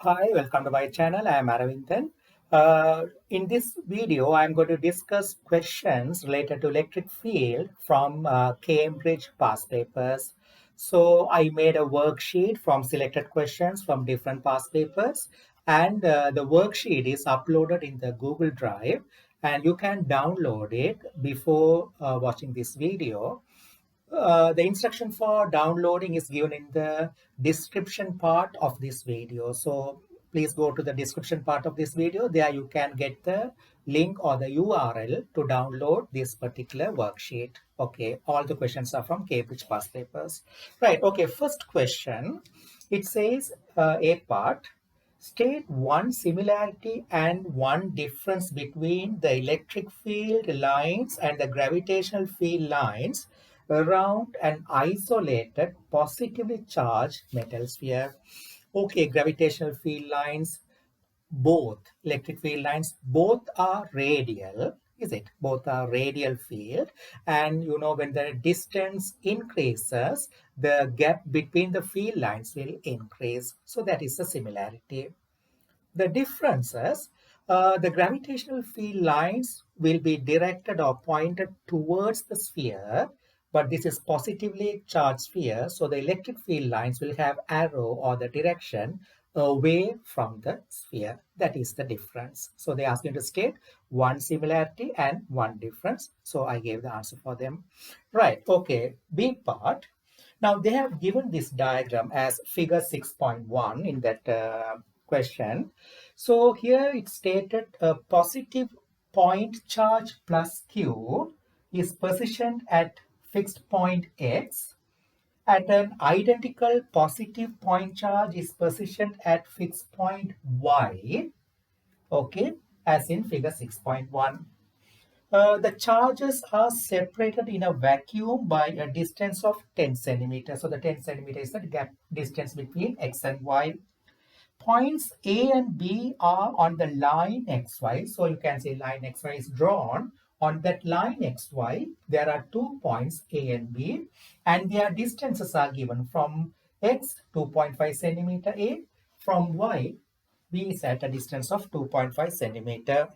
Hi, welcome to my channel. I am Aravindan. In this video, I am going to discuss questions related to electric field from Cambridge past papers. So I made a worksheet from selected questions from different past papers, and the worksheet is uploaded in the Google Drive, and you can download it before watching this video. The instruction for downloading is given in the description part of this video. So please go to the description part of this video. There you can get the link or the URL to download this particular worksheet. Okay, all the questions are from Cambridge past papers. Right, okay, first question. It says A part. State one similarity and one difference between the electric field lines and the gravitational field lines around an isolated positively charged metal sphere. Okay, gravitational field lines, both electric field lines, both are radial. Is it? Both are radial field. And you know, when the distance increases, the gap between the field lines will increase. So that is the similarity. The differences, the gravitational field lines will be directed or pointed towards the sphere, but this is positively charged sphere, so the electric field lines will have arrow or the direction away from the sphere. That is the difference. So they ask you to state one similarity and one difference. So I gave the answer for them. Right, okay, B part. Now they have given this diagram as figure 6.1 in that question. So here it stated a positive point charge plus Q is positioned at fixed point X, and an identical positive point charge is positioned at fixed point Y, okay, as in figure 6.1. The charges are separated in a vacuum by a distance of 10 centimeters. So the 10 centimeters is the gap distance between X and Y. Points A and B are on the line XY. So you can say line XY is drawn. On that line XY, there are 2 points A and B, and their distances are given. From X, 2.5 centimeter A. From Y, B is at a distance of 2.5 centimeter.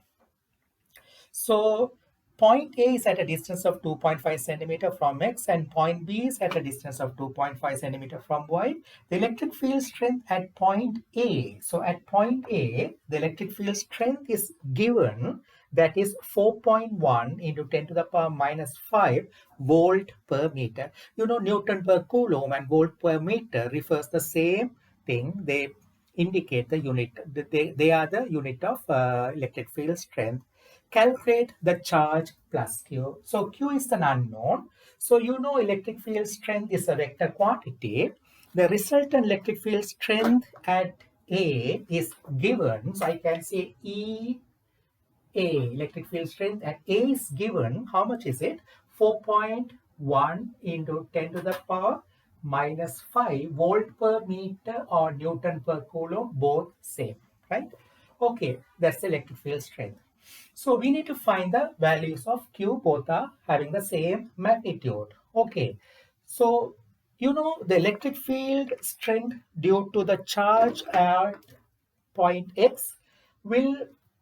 So point A is at a distance of 2.5 centimeter from X, and point B is at a distance of 2.5 centimeter from Y. The electric field strength at point A. So at point A, the electric field strength is given, that is 4.1 into 10 to the power minus 5 volt per meter. You know, Newton per Coulomb and volt per meter refers the same thing. They indicate the unit. They are the unit of electric field strength. Calculate the charge plus Q. So Q is an unknown. So you know electric field strength is a vector quantity. The resultant electric field strength at A is given. So I can say E A, electric field strength at A is given. How much is it? 4.1 into 10 to the power minus 5 volt per meter or Newton per Coulomb, both same, right? Okay, that's the electric field strength. So we need to find the values of Q, both are having the same magnitude. Okay, so you know the electric field strength due to the charge at point X will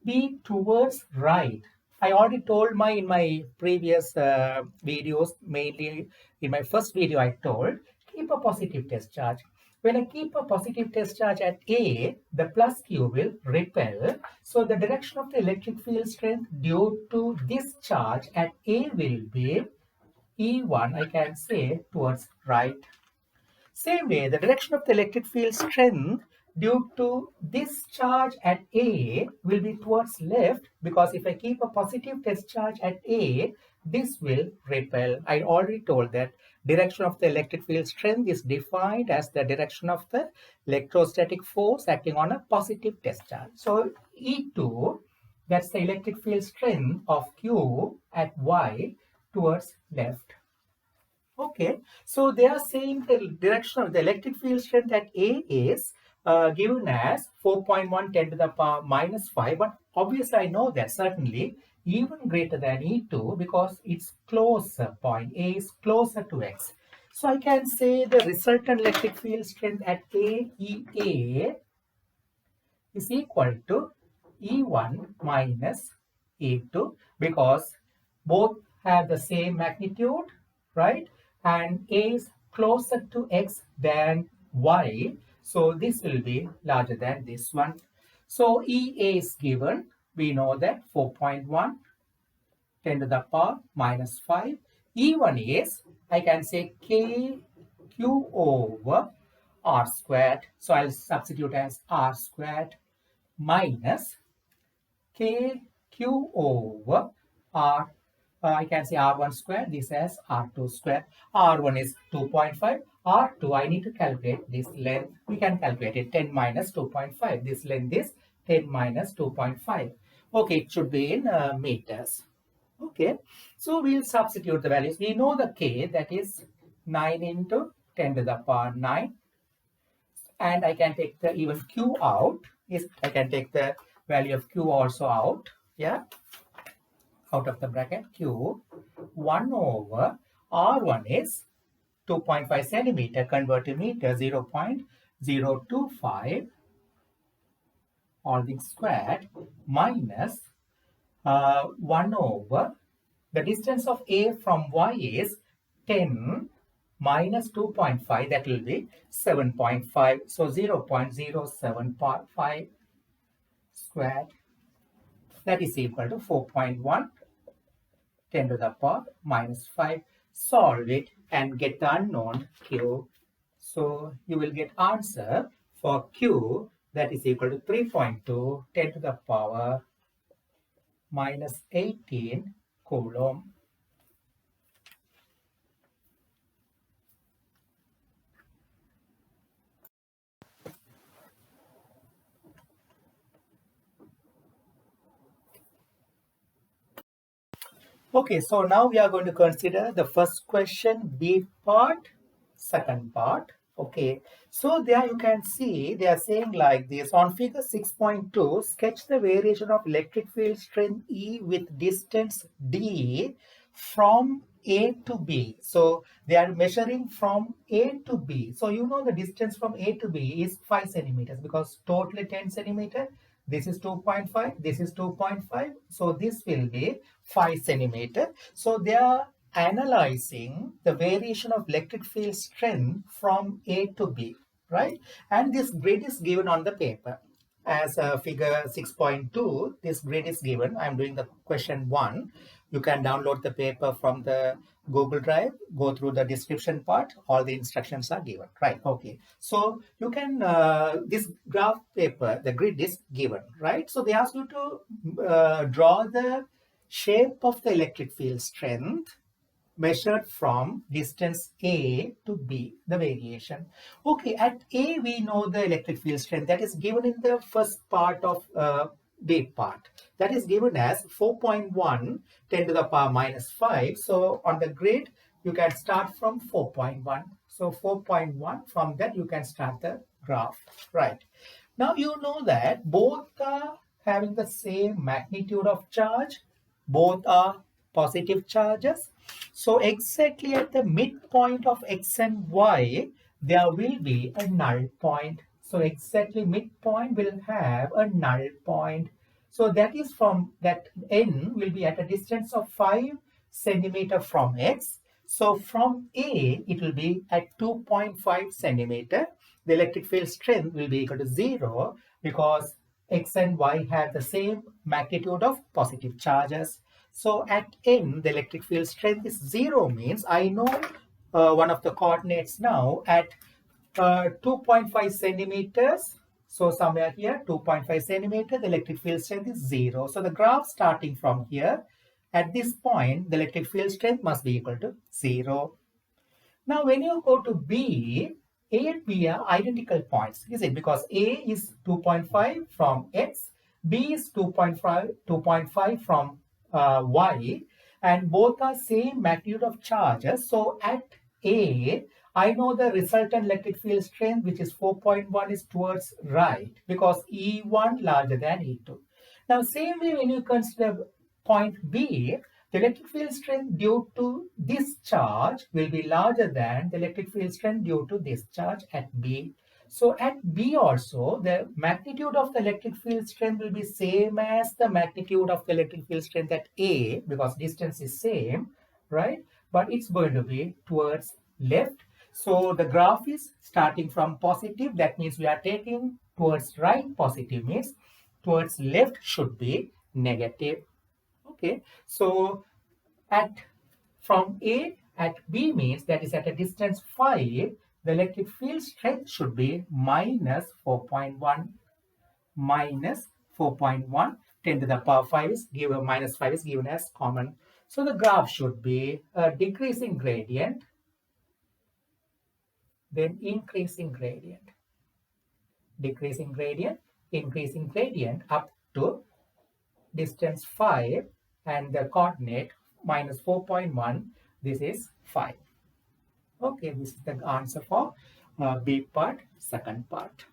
be towards right. I already told in my previous videos, mainly in my first video I told, keep a positive test charge. When I keep a positive test charge at A, the plus Q will repel. So the direction of the electric field strength due to this charge at A will be E1, I can say, towards right. Same way, the direction of the electric field strength due to this charge at A will be towards left, because if I keep a positive test charge at A, this will repel. I already told that direction of the electric field strength is defined as the direction of the electrostatic force acting on a positive test charge. So E2, that's the electric field strength of Q at Y towards left. Okay, so they are saying the direction of the electric field strength at A is given as 4.1 10 to the power minus 5, but obviously I know that certainly even greater than E2 because it's closer, point A is closer to X. So I can say the resultant electric field strength at A, EA, is equal to E1 minus E2 because both have the same magnitude, right? And A is closer to X than Y. So this will be larger than this one. So EA is given. We know that 4.1 10 to the power minus 5. E1 is, I can say KQ over R squared. So I'll substitute as R squared minus KQ over R. I can say R1 squared, this as R2 squared. R1 is 2.5. R2, I need to calculate this length. We can calculate it 10 minus 2.5. This length is 10 minus 2.5. Okay, it should be in meters. Okay, so we'll substitute the values. We know the K, that is 9 into 10 to the power 9. And I can take the even Q out. Is I can take the value of Q also out. Yeah, out of the bracket Q. 1 over R1 is 2.5 centimeter, convert to meter, 0.025 all things squared minus 1 over the distance of A from Y is 10 minus 2.5, that will be 7.5. So 0.075 squared, that is equal to 4.1 10 to the power minus 5. Solve it and get the unknown Q. So you will get answer for Q, that is equal to 3.2 10 to the power minus 18 Coulomb. Okay, so now we are going to consider the first question, B part, second part. Okay, so there you can see they are saying like this on figure 6.2, sketch the variation of electric field strength E with distance D from A to B. So they are measuring from A to B. So you know the distance from A to B is 5 centimeters because totally 10 centimeter. This is 2.5, this is 2.5. So this will be 5 centimeter. So they are analyzing the variation of electric field strength from A to B, right? And this grid is given on the paper as figure 6.2. This grid is given. I'm doing the question 1. You can download the paper from the Google Drive, go through the description part, all the instructions are given, right? Okay, so you can, this graph paper, the grid is given, right? So they ask you to draw the shape of the electric field strength measured from distance A to B, the variation. Okay, at A we know the electric field strength that is given in the first part of B part. That is given as 4.1 10 to the power minus 5. So on the grid you can start from 4.1. So 4.1, from that you can start the graph, right? Now you know that both are having the same magnitude of charge, both are positive charges. So exactly at the midpoint of X and Y, there will be a null point. So exactly midpoint will have a null point. So that is from that N will be at a distance of 5 centimeter from X. So from A, it will be at 2.5 centimeter. The electric field strength will be equal to 0 because X and Y have the same magnitude of positive charges. So at N, the electric field strength is 0, means I know one of the coordinates now at 2.5 centimeters. So somewhere here, 2.5 centimeter, the electric field strength is 0. So the graph starting from here, at this point, the electric field strength must be equal to 0. Now, when you go to B, A and B are identical points, is it? Because A is 2.5 from X, B is 2.5 from Y, and both are same magnitude of charges. So at A, I know the resultant electric field strength, which is 4.1, is towards right because E1 larger than E2. Now, same way when you consider point B, the electric field strength due to this charge will be larger than the electric field strength due to this charge at B. So at B also, the magnitude of the electric field strength will be same as the magnitude of the electric field strength at A because distance is same, right? But it's going to be towards left. So the graph is starting from positive. That means we are taking towards right. Positive means towards left should be negative. Okay. So at from A at B means that is at a distance 5, the electric field strength should be minus 4.1 minus 4.1. 10 to the power 5 is given, minus 5 is given as common. So the graph should be a decreasing gradient, then increasing gradient, decreasing gradient, increasing gradient up to distance 5 and the coordinate minus 4.1. This is 5. Okay, this is the answer for B part, second part.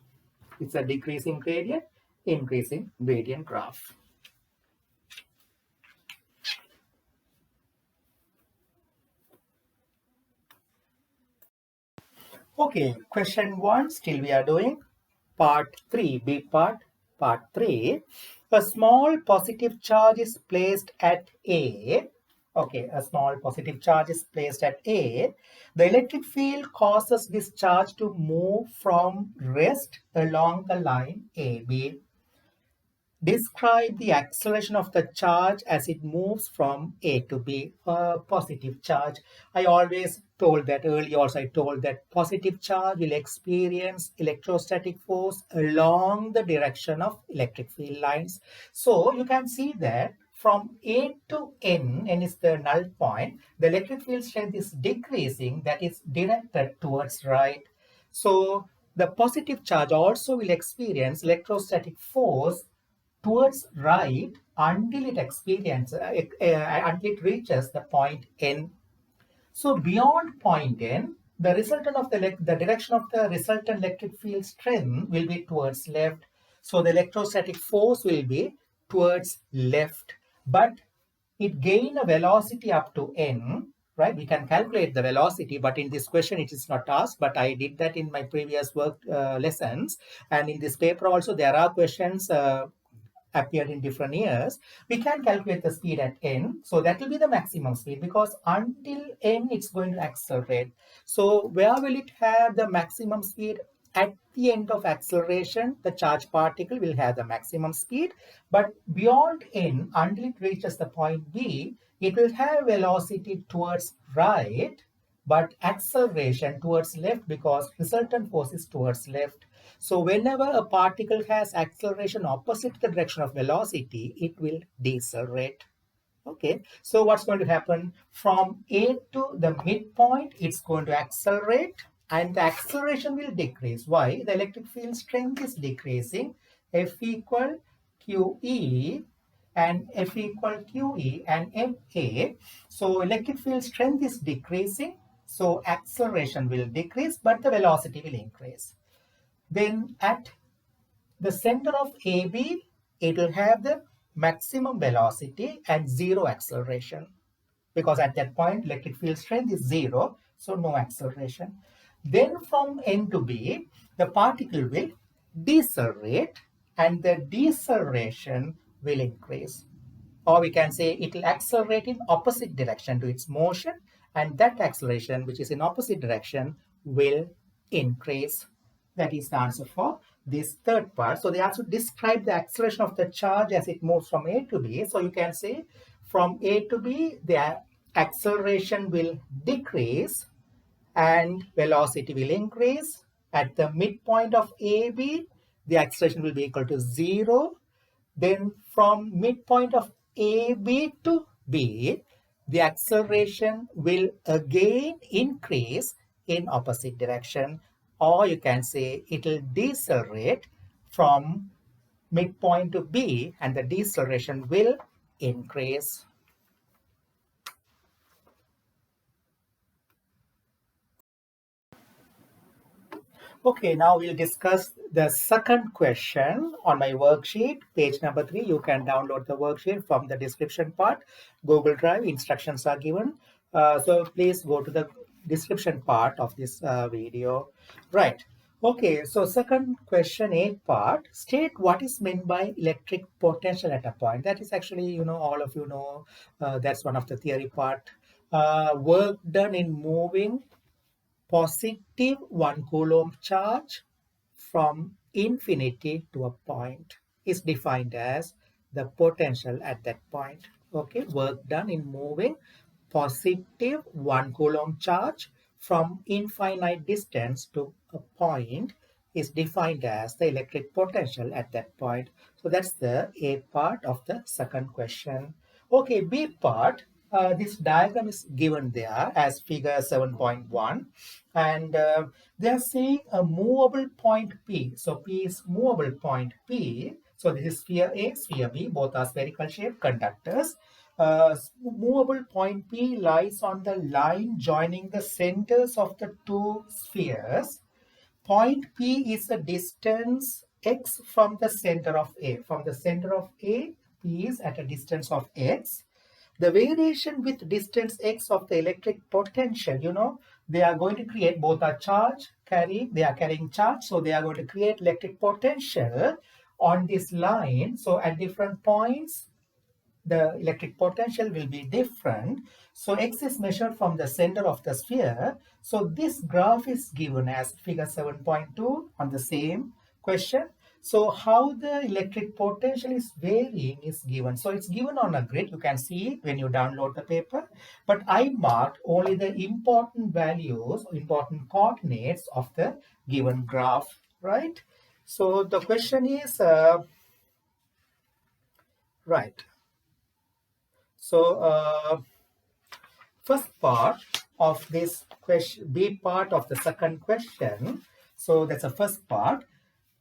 It's a decreasing gradient, increasing gradient graph. Okay, question 1, still we are doing part 3, B part, part 3. A small positive charge is placed at A. Okay, a small positive charge is placed at A. The electric field causes this charge to move from rest along the line AB. Describe the acceleration of the charge as it moves from A to B, a positive charge. I always told that earlier also I told that positive charge will experience electrostatic force along the direction of electric field lines. So you can see that from A to N is the null point, the electric field strength is decreasing, that is directed towards right. So the positive charge also will experience electrostatic force towards right until it until it reaches the point N. So beyond point N, the resultant of the direction of the resultant electric field strength will be towards left. So the electrostatic force will be towards left, but it gain a velocity up to N, right? We can calculate the velocity, but in this question it is not asked, but I did that in my previous work lessons. And in this paper also there are questions appeared in different years, we can calculate the speed at n. So that will be the maximum speed because until n it's going to accelerate. So where will it have the maximum speed? At the end of acceleration, the charged particle will have the maximum speed, but beyond n, until it reaches the point B, it will have velocity towards right, but acceleration towards left because resultant force is towards left. So whenever a particle has acceleration opposite the direction of velocity, it will decelerate. Okay, so what's going to happen? From A to the midpoint, it's going to accelerate and the acceleration will decrease. Why? The electric field strength is decreasing. F equal QE and F equal QE and MA. So electric field strength is decreasing. So acceleration will decrease, but the velocity will increase. Then at the center of AB, it will have the maximum velocity and zero acceleration because at that point electric field strength is zero, so no acceleration. Then from N to B, the particle will decelerate and the deceleration will increase. Or we can say it will accelerate in opposite direction to its motion, and that acceleration which is in opposite direction will increase. That is the answer for this third part. So they also describe the acceleration of the charge as it moves from A to B. So you can say from A to B, the acceleration will decrease and velocity will increase. At the midpoint of AB, the acceleration will be equal to 0. Then from midpoint of AB to B, the acceleration will again increase in opposite direction, or you can say it will decelerate from midpoint to B and the deceleration will increase. Okay, now we'll discuss the second question on my worksheet, page number 3. You can download the worksheet from the description part. Google Drive instructions are given. So please go to the description part of this video. Right. Okay, so second question, A part, state what is meant by electric potential at a point. That is actually, all of you know, that's one of the theory part. Work done in moving positive 1 Coulomb charge from infinity to a point is defined as the potential at that point. Okay, work done in moving positive 1 Coulomb charge from infinite distance to a point is defined as the electric potential at that point. So that's the A part of the second question. Okay, B part, this diagram is given there as figure 7.1, and they are saying a movable point P. So P is movable point P. So this is sphere A, sphere B, both are spherical shaped conductors. Movable point P lies on the line joining the centers of the two spheres. Point P is a distance x from the center of A. From the center of A, P is at a distance of x. The variation with distance x of the electric potential, they are going to create both a charge carrying, they are carrying charge, so they are going to create electric potential on this line. So at different points, the electric potential will be different. So x is measured from the center of the sphere. So this graph is given as figure 7.2 on the same question. So how the electric potential is varying is given. So it's given on a grid. You can see when you download the paper. But I marked only the important values, important coordinates of the given graph, right? So the question is, right. So first part of this question, B part of the second question. So that's the first part.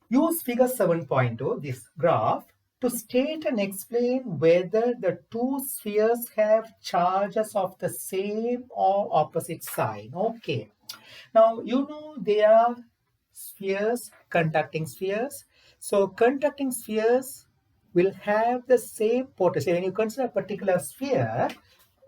Use figure 7.2, this graph, to state and explain whether the two spheres have charges of the same or opposite sign. Okay. Now, they are spheres, conducting spheres. So conducting spheres will have the same potential. When you consider a particular sphere,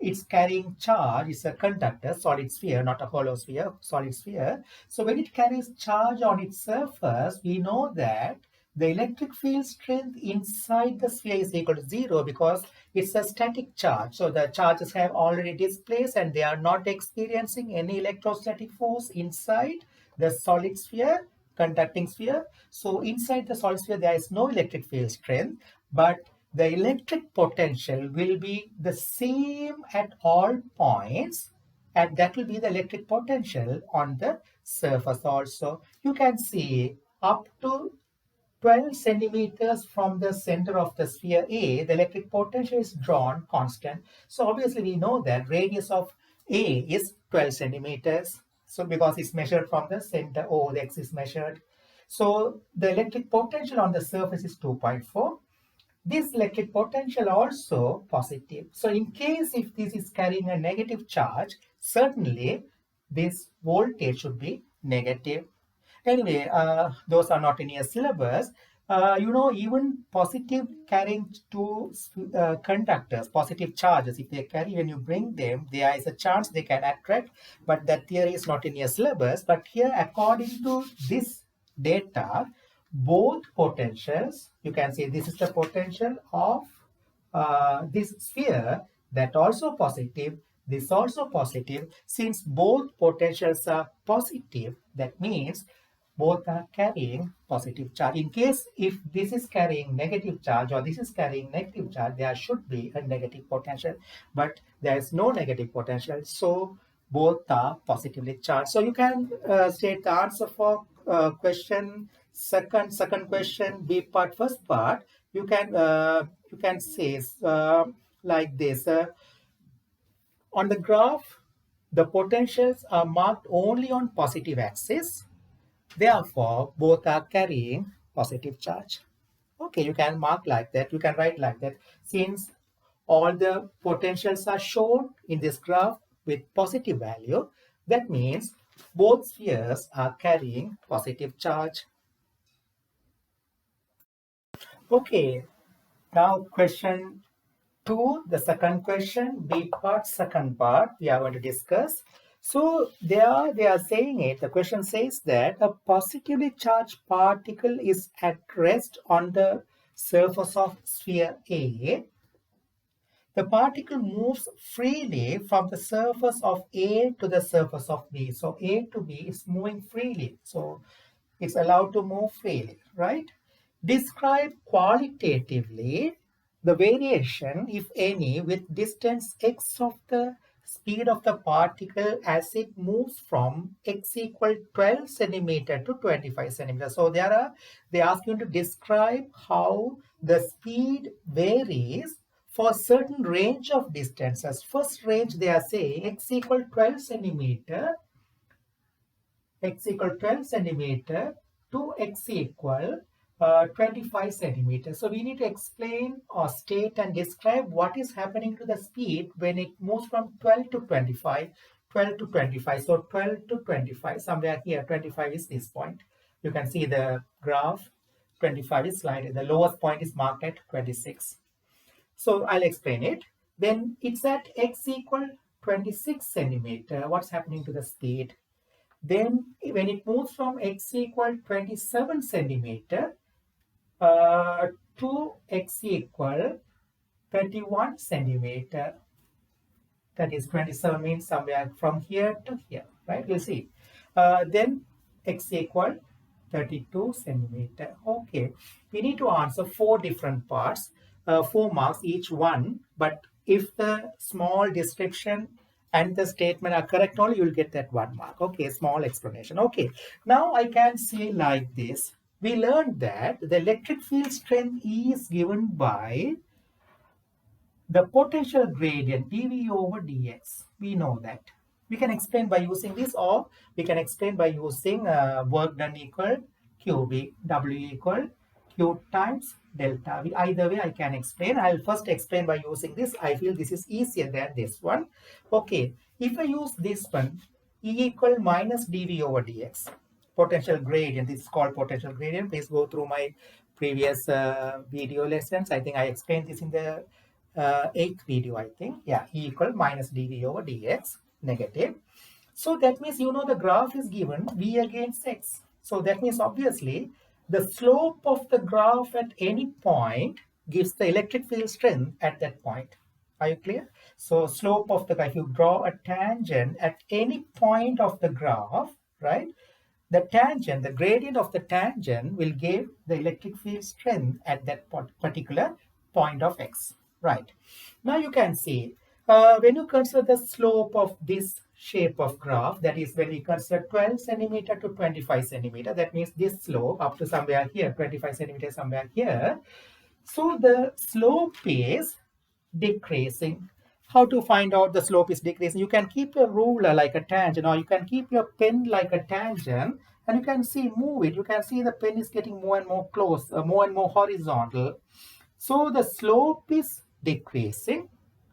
it's carrying charge, it's a conductor, solid sphere, not a hollow sphere, solid sphere. So when it carries charge on its surface, we know that the electric field strength inside the sphere is equal to 0 because it's a static charge. So the charges have already displaced and they are not experiencing any electrostatic force inside the solid sphere, conducting sphere. So inside the solid sphere, there is no electric field strength, but the electric potential will be the same at all points, and that will be the electric potential on the surface also. You can see up to 12 centimeters from the center of the sphere A, the electric potential is drawn constant. So obviously we know that radius of A is 12 centimeters. So because it's measured from the center O, the x is measured. So the electric potential on the surface is 2.4. This electric potential also positive. So in case if this is carrying a negative charge, certainly this voltage should be negative. Anyway, those are not in your syllabus. Even positive carrying two conductors, positive charges, if they carry, when you bring them, there is a chance they can attract, but that theory is not in your syllabus. But here, according to this data, both potentials, you can say this is the potential of this sphere, that also positive, this also positive. Since both potentials are positive, that means both are carrying positive charge. In case if this is carrying negative charge or this is carrying negative charge, there should be a negative potential, but there is no negative potential, so both are positively charged. So you can state the answer for question second question, B part, first part. You can say like this. On the graph, the potentials are marked only on positive axis. Therefore, both are carrying positive charge. Okay, you can mark like that. You can write like that. Since all the potentials are shown in this graph with positive value, that means both spheres are carrying positive charge. Okay, now question 2, the second question, B part, second part, we are going to discuss. So they are saying it, the question says that a positively charged particle is at rest on the surface of sphere A. The particle moves freely from the surface of A to the surface of B. So A to B is moving freely. So it's allowed to move freely, right? Describe qualitatively the variation, if any, with distance x of the speed of the particle as it moves from x equal 12 centimeter to 25 centimeter. So they ask you to describe how the speed varies for a certain range of distances. First range they are saying x equal 12 centimeter, x equal 12 centimeter to x equal 25 centimeters. So we need to explain or state and describe what is happening to the speed when it moves from 12 to 25, 12 to 25. So 12 to 25, somewhere here, 25 is this point. You can see the graph, 25 is sliding. The lowest point is marked at 26. So I'll explain it. Then it's at x equal 26 centimeter. What's happening to the speed? Then when it moves from x equal 27 centimeter to x equal 31 centimeter, that is 27 means somewhere from here to here, right? You'll see. Then x equal 32 centimeter. Okay, we need to answer 4 different parts, 4 marks each one. But if the small description and the statement are correct only, you will get that 1 mark. Okay, small explanation. Okay, now I can say like this. We learned that the electric field strength E is given by the potential gradient dV over dx. We know that. We can explain by using this, or we can explain by using work done equal QB, W equal Q times delta V. Either way I can explain. I'll first explain by using this. I feel this is easier than this one. Okay, if I use this one, E equal minus dV over dx. Potential gradient, this is called potential gradient. Please go through my previous video lessons. I think I explained this in the 8th video, I think. Yeah, E equal minus dV over dx, negative. So that means, you know, the graph is given V against x. So that means obviously the slope of the graph at any point gives the electric field strength at that point. Are you clear? So slope of the graph, if you draw a tangent at any point of the graph, right? The tangent, the gradient of the tangent will give the electric field strength at that particular point of x. Right. Now you can see, when you consider the slope of this shape of graph, that is when we consider 12 centimeter to 25 centimeter, that means this slope up to somewhere here, 25 centimeter somewhere here. So the slope is decreasing. How to find out the slope is decreasing? You can keep a ruler like a tangent, or you can keep your pen like a tangent, and you can see, move it. You can see the pen is getting more and more close, more and more horizontal. So the slope is decreasing.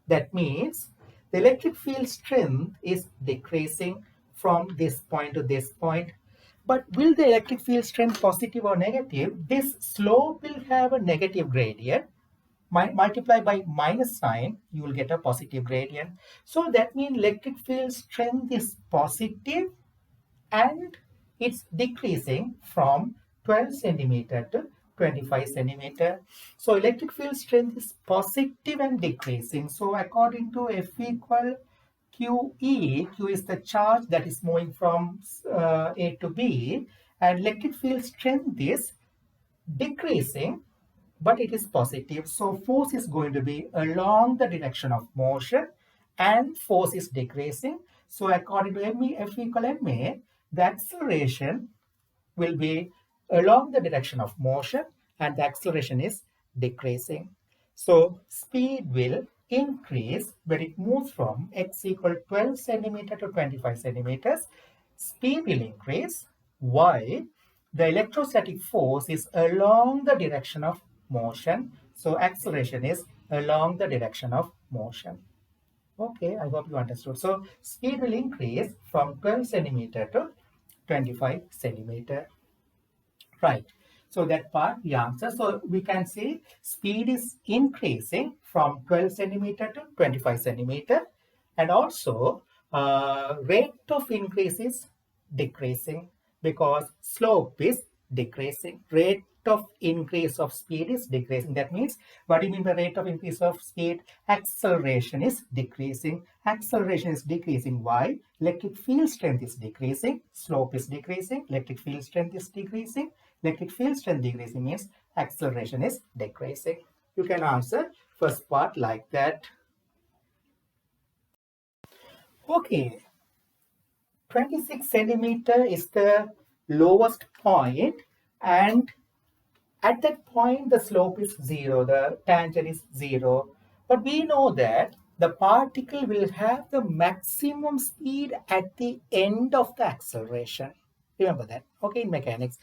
That means the electric field strength is decreasing from this point to this point. But will the electric field strength positive or negative? This slope will have a negative gradient. Multiply by minus sign, you will get a positive gradient. So that means electric field strength is positive and it's decreasing from 12 centimeter to 25 centimeter. So electric field strength is positive and decreasing. So according to F equal QE, Q is the charge that is moving from A to B, and electric field strength is decreasing, but it is positive. So force is going to be along the direction of motion and force is decreasing. So according to ME, F equal MA, the acceleration will be along the direction of motion and the acceleration is decreasing. So speed will increase when it moves from x equal 12 centimeter to 25 centimeters. Speed will increase. Why? The electrostatic force is along the direction of motion. So acceleration is along the direction of motion. Okay, I hope you understood. So speed will increase from 12 centimeter to 25 centimeter. Right. So that part we answer. So we can say speed is increasing from 12 centimeter to 25 centimeter. And also rate of increase is decreasing because slope is decreasing. Rate of increase of speed is decreasing. That means, what do you mean by rate of increase of speed? Acceleration is decreasing. Acceleration is decreasing. Why? Electric field strength is decreasing. Slope is decreasing. Electric field strength is decreasing. Electric field strength decreasing means acceleration is decreasing. You can answer first part like that. Okay, 26 centimeter is the lowest point, and at that point the slope is 0, the tangent is 0. But we know that the particle will have the maximum speed at the end of the acceleration. Remember that. Okay, in mechanics,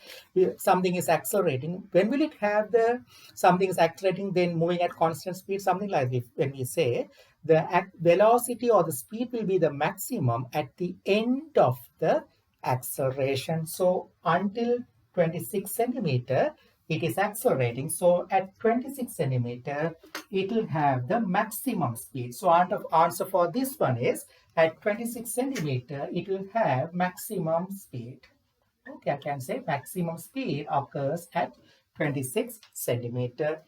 something is accelerating. When will it have the something is accelerating, then moving at constant speed? Something like this. When we say the velocity or the speed will be the maximum at the end of the acceleration. So until 26 centimeter, it is accelerating. So at 26 centimeter, it will have the maximum speed. So answer for this one is at 26 centimeter, it will have maximum speed. Okay, I can say maximum speed occurs at 26 centimeter.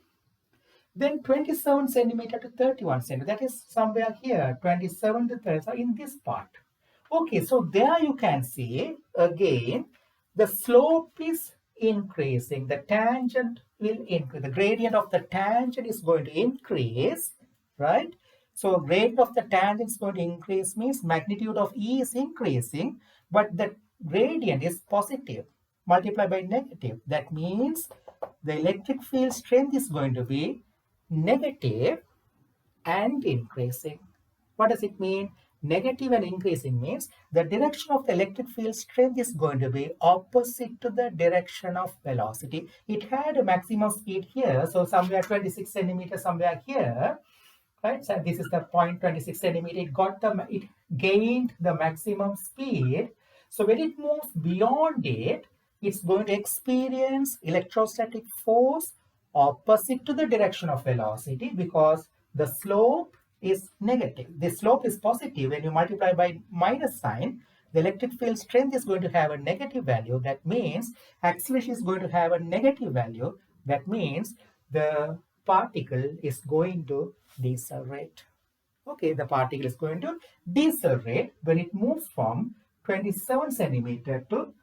Then 27 centimeter to 31 centimeter, that is somewhere here, 27 to 30, so in this part. Okay, so there you can see again, the slope is increasing, the tangent will increase, the gradient of the tangent is going to increase, right? So gradient of the tangent is going to increase means magnitude of E is increasing, but the gradient is positive multiplied by negative. That means the electric field strength is going to be negative and increasing. What does it mean? Negative and increasing means the direction of the electric field strength is going to be opposite to the direction of velocity. It had a maximum speed here, so somewhere 26 centimeters, somewhere here, right? So this is the point 26 centimeter. It gained the maximum speed. So when it moves beyond it, it's going to experience electrostatic force opposite to the direction of velocity because the slope is negative. The slope is positive. When you multiply by minus sign, the electric field strength is going to have a negative value. That means acceleration is going to have a negative value. That means the particle is going to decelerate. Okay, the particle is going to decelerate when it moves from 27 centimeter to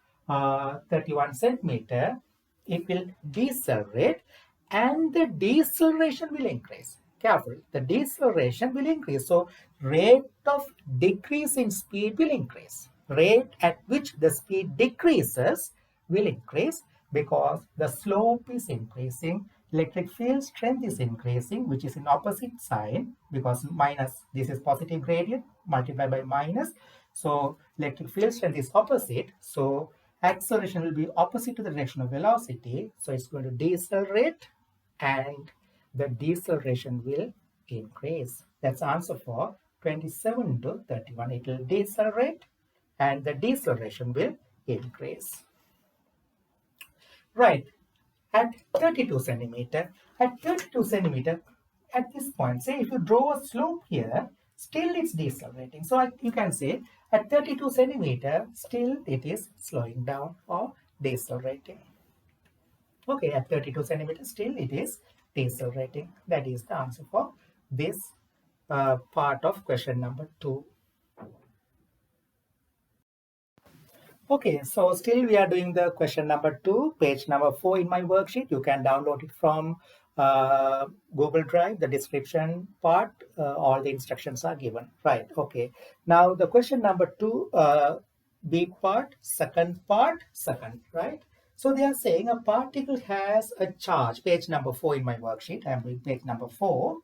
31 centimeter. It will decelerate and the deceleration will increase. Careful, the deceleration will increase. So rate of decrease in speed will increase. Rate at which the speed decreases will increase because the slope is increasing. Electric field strength is increasing, which is in opposite sign because minus, this is positive gradient multiplied by minus. So electric field strength is opposite. So acceleration will be opposite to the direction of velocity. So it's going to decelerate and the deceleration will increase. That's the answer for 27 to 31. It will decelerate and the deceleration will increase. Right, at 32 centimeter, at this point, say if you draw a slope here, still it's decelerating. So you can say at 32 centimeter, still it is slowing down or decelerating. Okay, at 32 centimeters, still it is decelerating. That is the answer for this part of question number 2. Okay, so still we are doing the question number 2, page number 4 in my worksheet. You can download it from Google Drive, the description part, all the instructions are given. Right, okay. Now the question number 2, B part, second, right? So they are saying a particle has a charge, page number 4 in my worksheet. I am doing page number 4.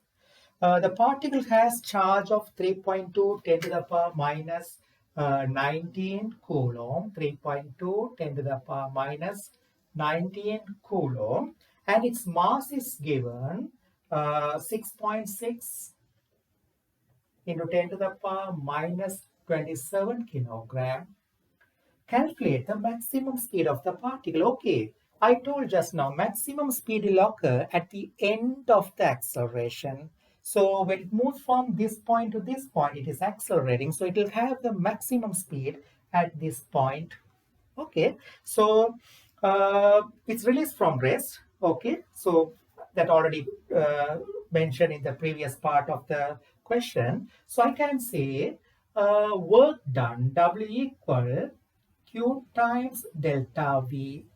The particle has charge of 3.2 10 to the power minus 19 Coulomb, 3.2 10 to the power minus 19 Coulomb, and its mass is given 6.6 into 10 to the power minus 27 kilogram. Calculate the maximum speed of the particle. Okay, I told just now maximum speed will occur at the end of the acceleration. So when it moves from this point to this point, it is accelerating. So it will have the maximum speed at this point. Okay, so it's released from rest. Okay, so that already mentioned in the previous part of the question. So I can say work done W equal Q times delta V.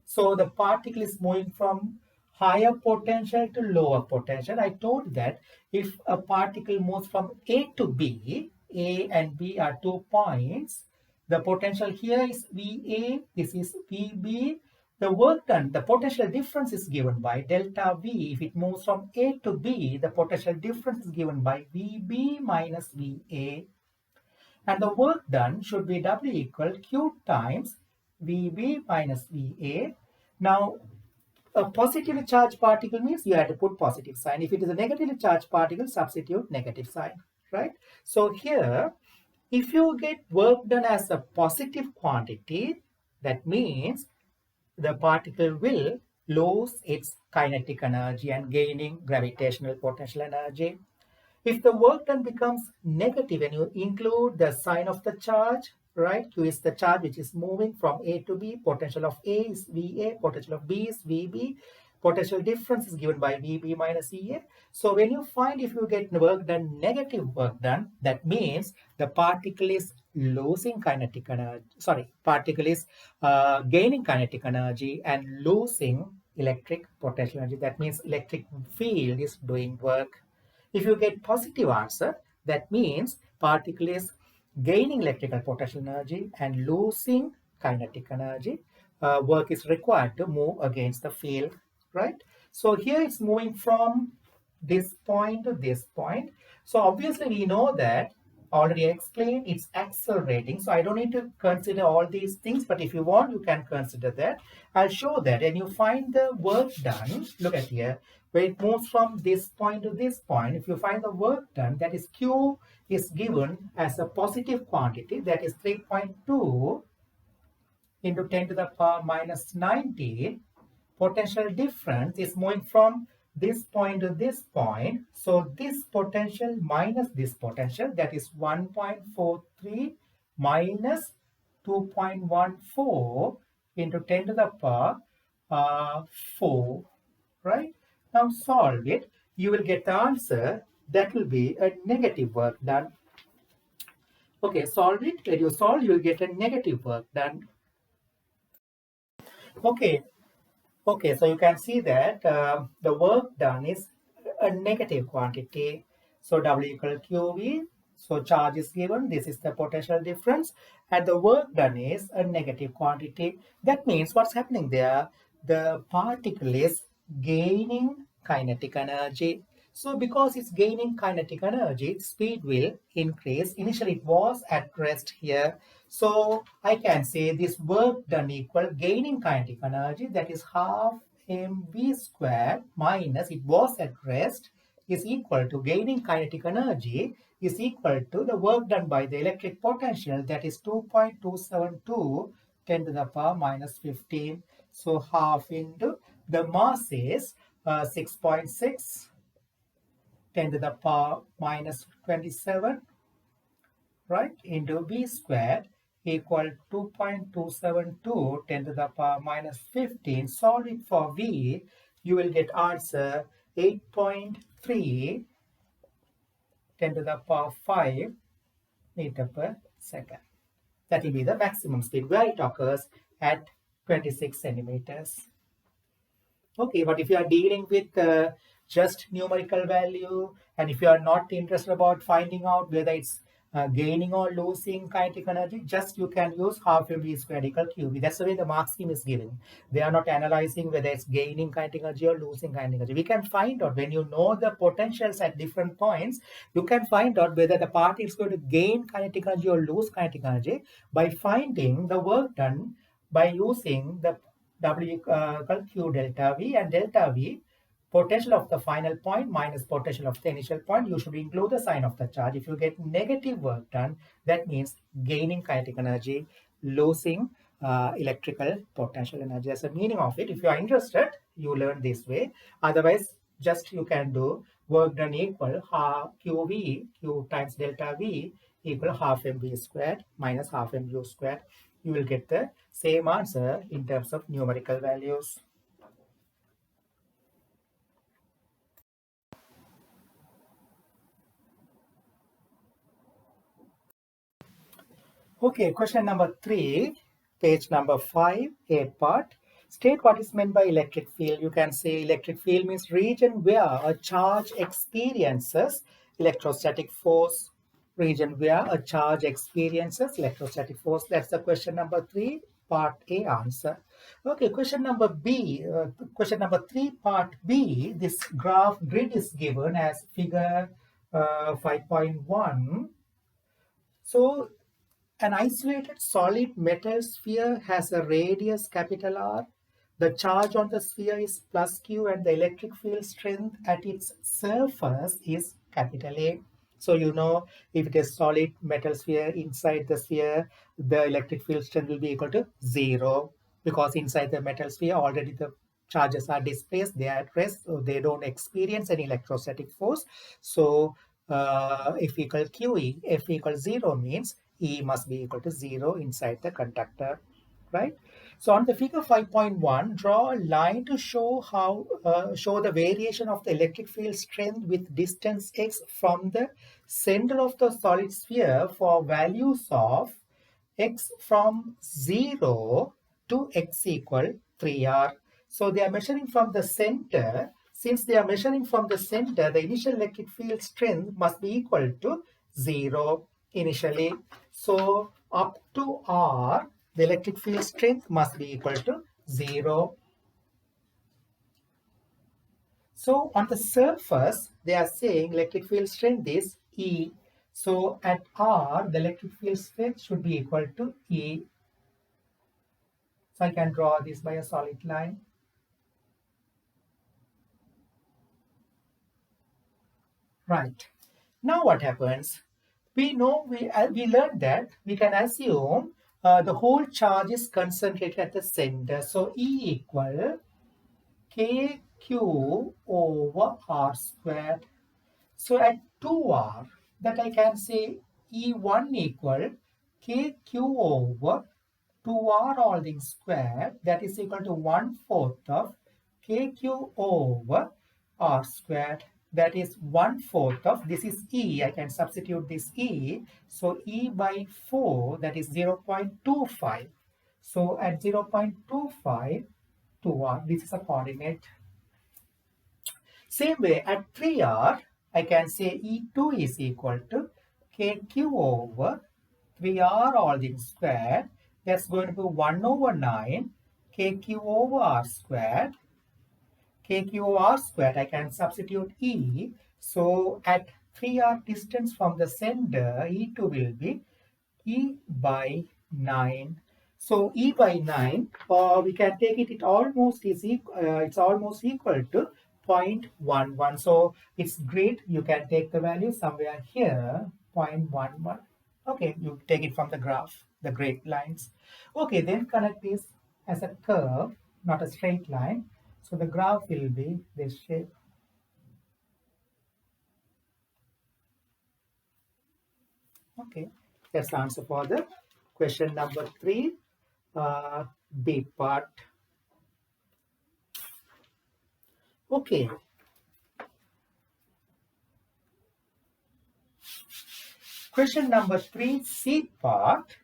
So the particle is moving from higher potential to lower potential. I told that if a particle moves from A to B, A and B are 2 points, the potential here is VA, this is VB. The work done, the potential difference is given by delta V. If it moves from A to B, the potential difference is given by VB minus VA. And the work done should be W equal Q times VB minus VA. Now, a positively charged particle means you have to put positive sign. If it is a negatively charged particle, substitute negative sign, right? So here, if you get work done as a positive quantity, that means the particle will lose its kinetic energy and gaining gravitational potential energy. If the work done becomes negative and you include the sign of the charge, right? Q is the charge which is moving from A to B. Potential of A is VA. Potential of B is VB. Potential difference is given by VB minus EA. So when you find if you get work done, negative work done, that means the particle is losing kinetic energy. Sorry, particle is gaining kinetic energy and losing electric potential energy. That means electric field is doing work. If you get positive answer, that means particle is gaining electrical potential energy and losing kinetic energy. Work is required to move against the field, right? So here it's moving from this point to this point. So obviously we know that already explained it's accelerating. So I don't need to consider all these things, but if you want, you can consider that. I'll show that. And you find the work done. Look at here where it moves from this point to this point. If you find the work done, that is Q is given as a positive quantity, that is 3.2 into 10 to the power minus 19. Potential difference is moving from this point to this point. So this potential minus this potential, that is 1.43 minus 2.14 into 10 to the power 4, right? Now solve it. You will get the answer. That will be a negative work done. Okay, solve it. When you solve, you will get a negative work done. Okay, so you can see that the work done is a negative quantity. So W equal QV. So charge is given. This is the potential difference. And the work done is a negative quantity. That means what's happening there? The particle is gaining kinetic energy. So because it's gaining kinetic energy, speed will increase. Initially, it was at rest here. So I can say this work done equal gaining kinetic energy, that is half mv squared minus it was at rest is equal to gaining kinetic energy is equal to the work done by the electric potential, that is 2.272 10 to the power minus 15. So half into the mass is 6.6 10 to the power minus 27, right, into V squared equal 2.272 10 to the power minus 15. Solve it for V, you will get answer 8.3 10 to the power 5 meter per second. That will be the maximum speed where it occurs at 26 centimeters. Okay, but if you are dealing with just numerical value, and if you are not interested about finding out whether it's gaining or losing kinetic energy, just you can use half mv squared equal qv. That's the way the mark scheme is given. They are not analyzing whether it's gaining kinetic energy or losing kinetic energy. We can find out when you know the potentials at different points, you can find out whether the particle is going to gain kinetic energy or lose kinetic energy by finding the work done by using the W equal Q delta V, and delta V potential of the final point minus potential of the initial point. You should include the sign of the charge. If you get negative work done, that means gaining kinetic energy, losing electrical potential energy. That's the meaning of it. If you are interested, you learn this way. Otherwise, just you can do work done equal half QV, Q times delta V equal half mv squared minus half mu squared. You will get the same answer in terms of numerical values. Okay, question number 3, page number 5, 8 part. State what is meant by electric field. You can say electric field means region where a charge experiences electrostatic force. Region where a charge experiences electrostatic force. That's the question number 3, part A answer. Okay, question number B, question number 3, part B. This graph grid is given as figure 5.1. So an isolated solid metal sphere has a radius capital R. The charge on the sphere is plus Q and the electric field strength at its surface is capital A. So you know if it is solid metal sphere, inside the sphere, the electric field strength will be equal to 0 because inside the metal sphere already the charges are displaced, they are at rest, so they don't experience any electrostatic force. So F equal QE, F equals 0 means E must be equal to 0 inside the conductor, right? So on the figure 5.1, draw a line to show show the variation of the electric field strength with distance x from the center of the solid sphere for values of x from 0 to x equal 3r. So they are measuring from the center. Since they are measuring from the center, the initial electric field strength must be equal to 0 initially. So up to R, the electric field strength must be equal to 0. So on the surface, they are saying electric field strength is E. So at R, the electric field strength should be equal to E. So I can draw this by a solid line. Right. Now what happens? We know we learned that we can assume the whole charge is concentrated at the center. So E equal KQ over R squared. So at 2R, that I can say E1 equal KQ over 2R all things squared, that is equal to 1/4 of KQ over R squared. That is 1/4 of, this is E, I can substitute this E. So E by 4, that is 0.25. So at 0.25, 2R, this is a coordinate. Same way, at 3R, I can say E2 is equal to KQ over 3R all things squared. That's going to be 1 over 9 KQ over R squared. KQ over R squared, I can substitute E. So at 3R distance from the center, E2 will be E by 9. So E by 9, we can take it, it's almost equal to 0.11. So it's great. You can take the value somewhere here, 0.11. Okay, you take it from the graph, the great lines. Okay, then connect this as a curve, not a straight line. So the graph will be this shape. Okay, that's the answer for the question number 3, B part. Okay. Question number 3, C part,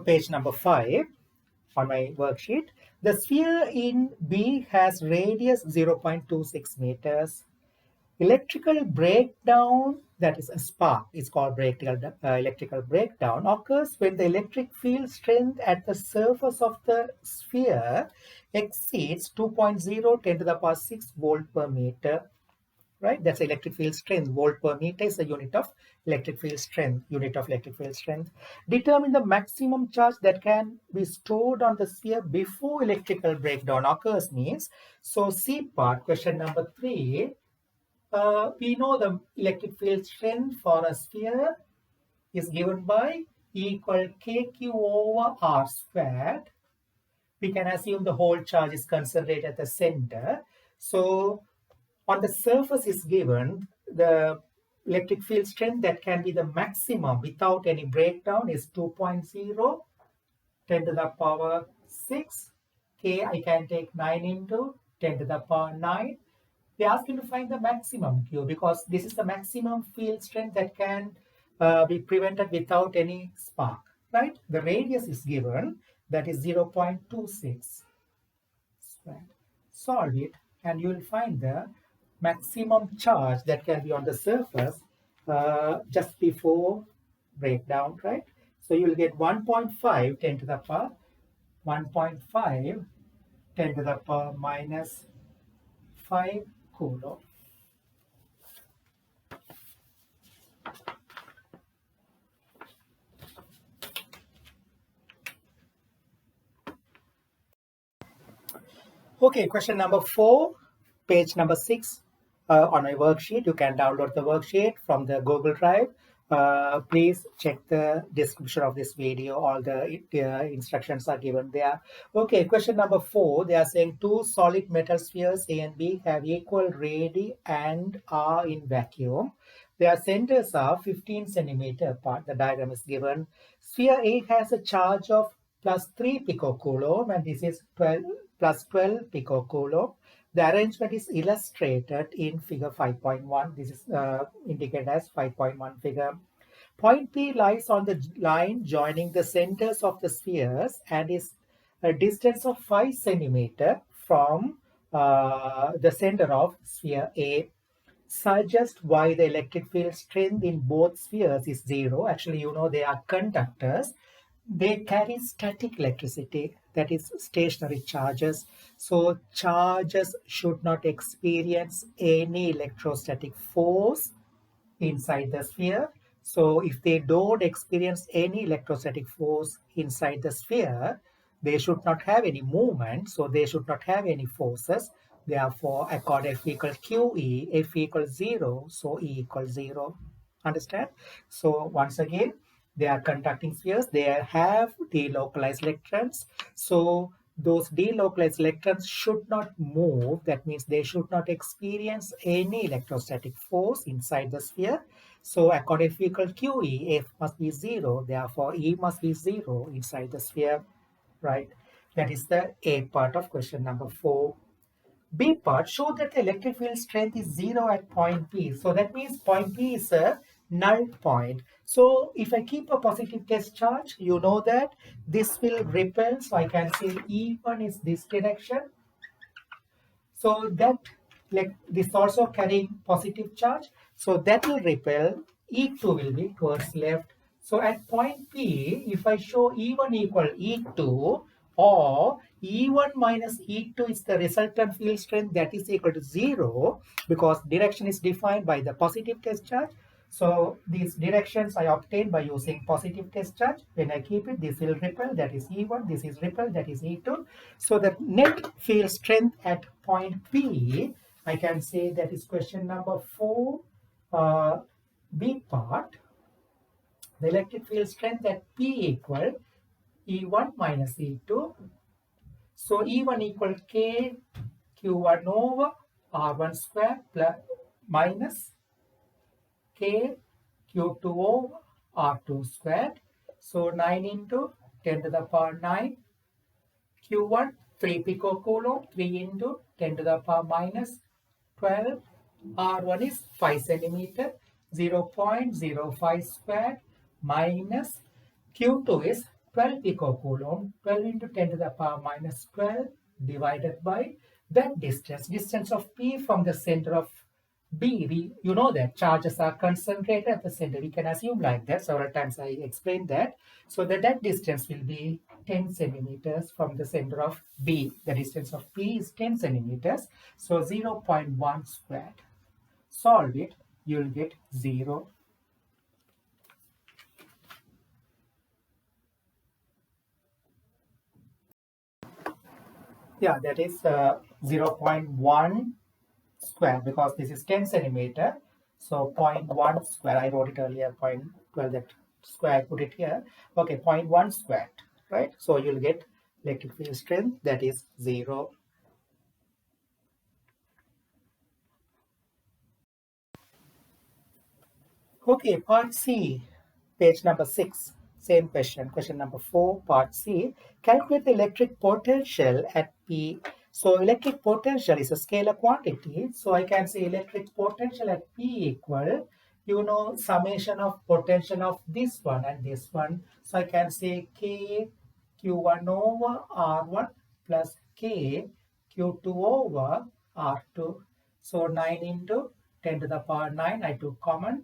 page number 5 on my worksheet. The sphere in B has radius 0.26 meters. Electrical breakdown, that is a spark, is called electrical breakdown, occurs when the electric field strength at the surface of the sphere exceeds 2.0 10 to the power 6 volt per meter. Right? That's electric field strength. Volt per meter is a unit of electric field strength. Determine the maximum charge that can be stored on the sphere before electrical breakdown occurs means. So C part, question number 3. We know the electric field strength for a sphere is given by E equal KQ over R squared. We can assume the whole charge is concentrated at the center. So On the surface is given the electric field strength that can be the maximum without any breakdown is 2.0 10 to the power 6. K, I can take 9 into 10 to the power 9. They ask you to find the maximum Q because this is the maximum field strength that can be prevented without any spark, right? The radius is given, that is 0.26 squared. Solve it and you will find the maximum charge that can be on the surface just before breakdown, right? So you will get 1.5 10 to the power 1.5 10 to the power minus 5 Coulomb. Okay, question number 4, page number 6 on my worksheet. You can download the worksheet from the Google Drive. Please check the description of this video. All the instructions are given there. Okay, question number 4. They are saying two solid metal spheres A and B have equal radii and are in vacuum. Their centers are 15 centimeter apart. The diagram is given. Sphere A has a charge of plus 3 picocoulomb and this is 12 plus 12 picocoulomb. The arrangement is illustrated in figure 5.1. This is indicated as 5.1 figure. Point P lies on the line joining the centers of the spheres and is a distance of 5 centimeter from the center of sphere A. Suggest why the electric field strength in both spheres is zero. Actually, you know they are conductors. They carry static electricity, that is stationary charges. So charges should not experience any electrostatic force inside the sphere. So if they don't experience any electrostatic force inside the sphere, they should not have any movement, so they should not have any forces. Therefore, accord F equals QE, F equals 0, so E equals 0. Understand? So once again, they are conducting spheres. They have delocalized electrons. So those delocalized electrons should not move. That means they should not experience any electrostatic force inside the sphere. So according to equal QE, F must be 0. Therefore, E must be 0 inside the sphere, right? That is the A part of question number 4. B part, show that the electric field strength is 0 at point P. So that means point P is a null point. So if I keep a positive test charge, you know that this will repel. So I can say E1 is this direction. So that, like this also carrying positive charge. So that will repel. E2 will be towards left. So at point P, if I show E1 equal E2 or E1 minus E2 is the resultant field strength, that is equal to 0 because direction is defined by the positive test charge. So these directions I obtain by using positive test charge. When I keep it, this will repel, that is E1, this is repel, that is E2. So the net field strength at point P, I can say that is question number 4, B part. The electric field strength at P equal E1 minus E2. So E1 equal K Q1 over R1 square plus minus K Q2 over R2 squared. So 9 into 10 to the power 9. Q1 3 picocoulomb, 3 into 10 to the power minus 12. R1 is 5 centimeter, 0.05 squared minus Q2 is 12 picocoulomb, 12 into 10 to the power minus 12 divided by that distance of P from the center of B. You know that charges are concentrated at the center. We can assume like that. Several times I explained that. So that distance will be 10 centimeters from the center of B. The distance of P is 10 centimeters. So 0.1 squared. Solve it, you'll get 0. Yeah, that is 0.1 square because this is 10 centimeter. So 0.1 square, I wrote it earlier, 0.12, that square, I put it here. Okay, 0.1 squared, right? So you'll get electric field strength, that is 0. Okay, part C, page number 6, same question. Question number 4, part C. Calculate the electric potential at P. So electric potential is a scalar quantity. So I can say electric potential at P equal, summation of potential of this one and this one. So I can say K Q1 over R1 plus K Q2 over R2. So 9 into 10 to the power 9, I took common.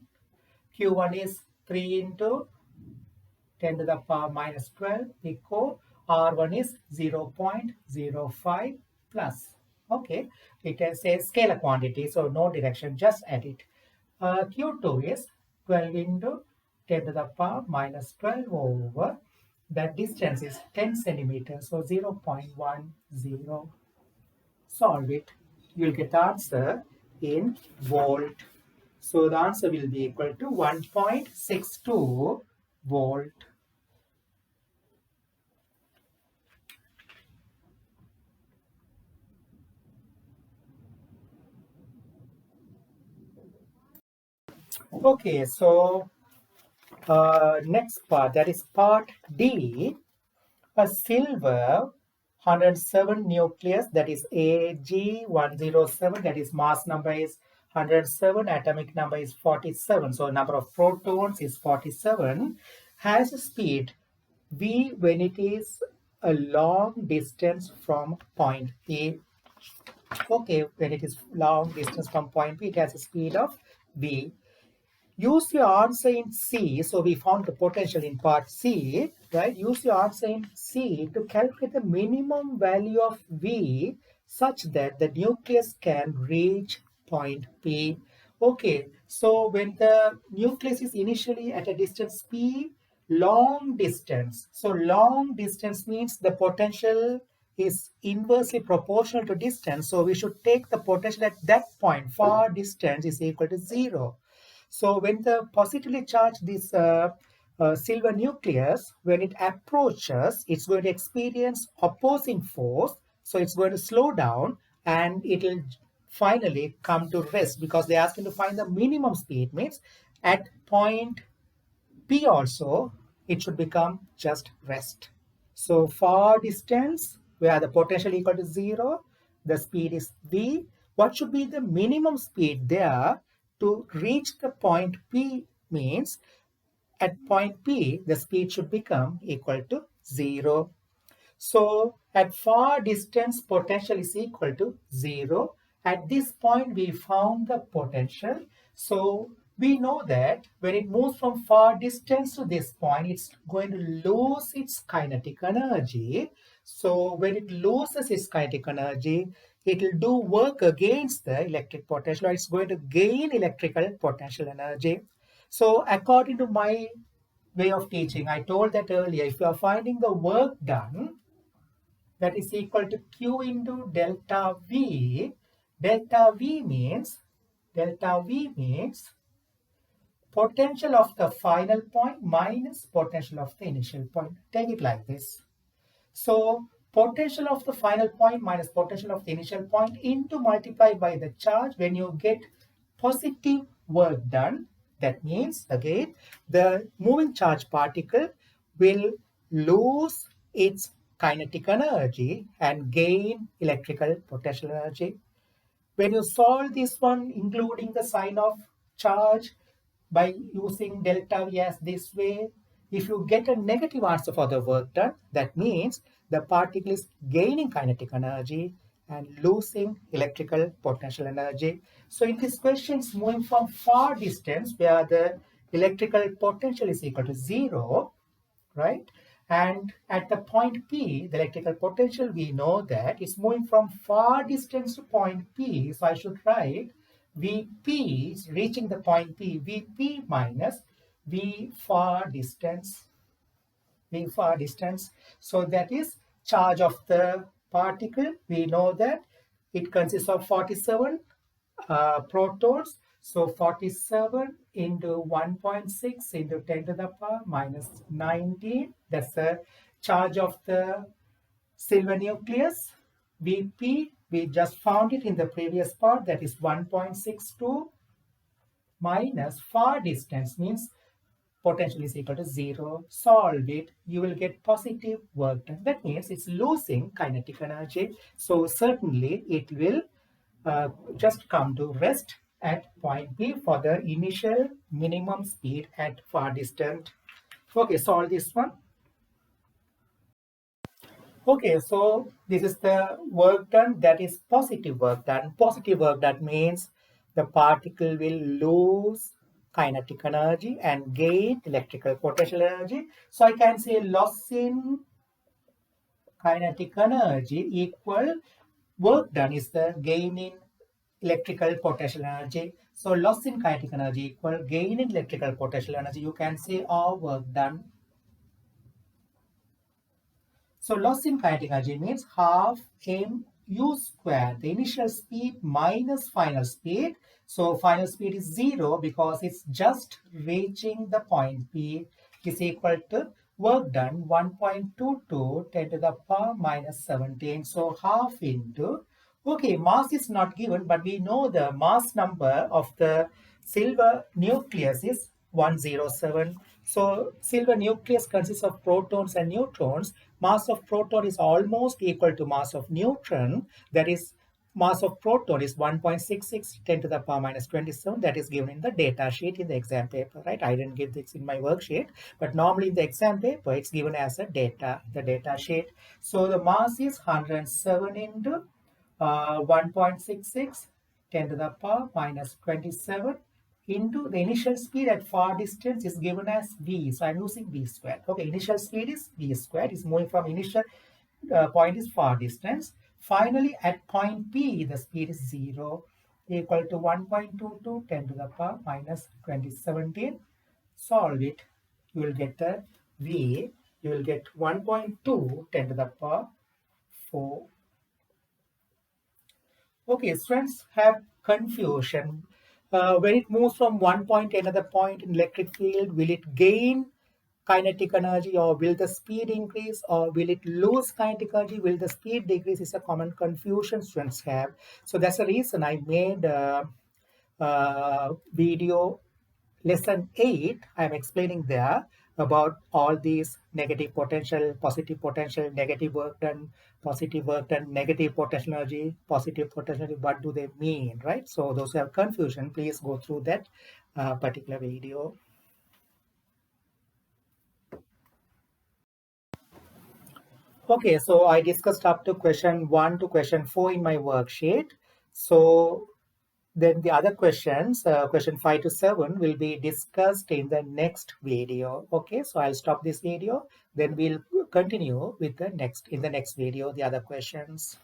Q1 is 3 into 10 to the power minus 12 pico. R1 is 0.05 plus. Okay, it is a scalar quantity, so no direction, just add it. Q2 is 12 into 10 to the power minus 12 over, that distance is 10 centimeters, so 0.10. Solve it. You will get the answer in volt. So the answer will be equal to 1.62 volt. Okay, so next part, that is part D. A silver 107 nucleus, that is Ag107, that is mass number is 107, atomic number is 47, so number of protons is 47, has a speed v when it is a long distance from point A. Okay, when it is long distance from point B, it has a speed of v. Use your answer in C. So we found the potential in part C, right? Use your answer in C to calculate the minimum value of V such that the nucleus can reach point P. Okay, so when the nucleus is initially at a distance P, long distance. So long distance means the potential is inversely proportional to distance. So we should take the potential at that point. Far distance is equal to 0. So when the positively charged this silver nucleus, when it approaches, it's going to experience opposing force. So it's going to slow down and it will finally come to rest because they're asking to find the minimum speed. Means at point P also, it should become just rest. So far distance, where the potential equal to 0, the speed is v. What should be the minimum speed there to reach the point P means at point P, the speed should become equal to 0. So at far distance, potential is equal to 0. At this point, we found the potential. So we know that when it moves from far distance to this point, it's going to lose its kinetic energy. So when it loses its kinetic energy, it will do work against the electric potential, or it's going to gain electrical potential energy. So according to my way of teaching, I told that earlier, if you are finding the work done, that is equal to Q into delta V. Delta V means potential of the final point minus potential of the initial point. Take it like this. So potential of the final point minus potential of the initial point into multiplied by the charge. When you get positive work done, that means again the moving charge particle will lose its kinetic energy and gain electrical potential energy. When you solve this one, including the sign of charge by using delta V as this way, if you get a negative answer for the work done, that means the particle is gaining kinetic energy and losing electrical potential energy. So in this question, it's moving from far distance where the electrical potential is equal to 0, right? And at the point P, the electrical potential, we know that it's moving from far distance to point P. So I should write Vp is reaching the point P, Vp minus V far distance, V far distance. So that is charge of the particle. We know that it consists of 47 protons. So 47 into 1.6 into 10 to the power minus 19. That's the charge of the silver nucleus. Vp, we just found it in the previous part. That is 1.62 minus far distance means potential is equal to 0. Solve it, you will get positive work done. That means it's losing kinetic energy. So certainly it will just come to rest at point B for the initial minimum speed at far distance. Okay, solve this one. Okay, so this is the work done, that is positive work done. Positive work that means the particle will lose kinetic energy and gain electrical potential energy. So I can say loss in kinetic energy equal work done is the gain in electrical potential energy. So loss in kinetic energy equal gain in electrical potential energy. You can say all work done. So loss in kinetic energy means half mu square, the initial speed minus final speed. So final speed is 0 because it's just reaching the point P is equal to work done 1.22 10 to the power minus 17. So half into, okay, mass is not given, but we know the mass number of the silver nucleus is 107. So silver nucleus consists of protons and neutrons. Mass of proton is almost equal to mass of neutron. That is, mass of proton is 1.66 10 to the power minus 27. That is given in the data sheet in the exam paper, right? I didn't give this in my worksheet, but normally in the exam paper, it's given as a the data sheet. So the mass is 107 into 1.66 10 to the power minus 27 into the initial speed at far distance is given as v. So I'm using v squared. Okay, initial speed is v squared. Is moving from initial point is far distance. Finally, at point P, the speed is 0 equal to 1.22 10 to the power minus 2017. Solve it. You will get the v. You will get 1.2 10 to the power 4. Okay, students have confusion. When it moves from one point to another point in electric field, will it gain kinetic energy, or will the speed increase, or will it lose kinetic energy? Will the speed decrease? Is a common confusion students have. So that's the reason I made video lesson 8. I'm explaining there about all these negative potential, positive potential, negative work done, positive work done, negative potential energy, positive potential energy. What do they mean, right? So those who have confusion, please go through that particular video. Okay, so I discussed up to question 1 to question 4 in my worksheet. So then the other questions, question 5 to 7 will be discussed in the next video. Okay, so I'll stop this video. Then we'll continue with the next, in the next video, the other questions.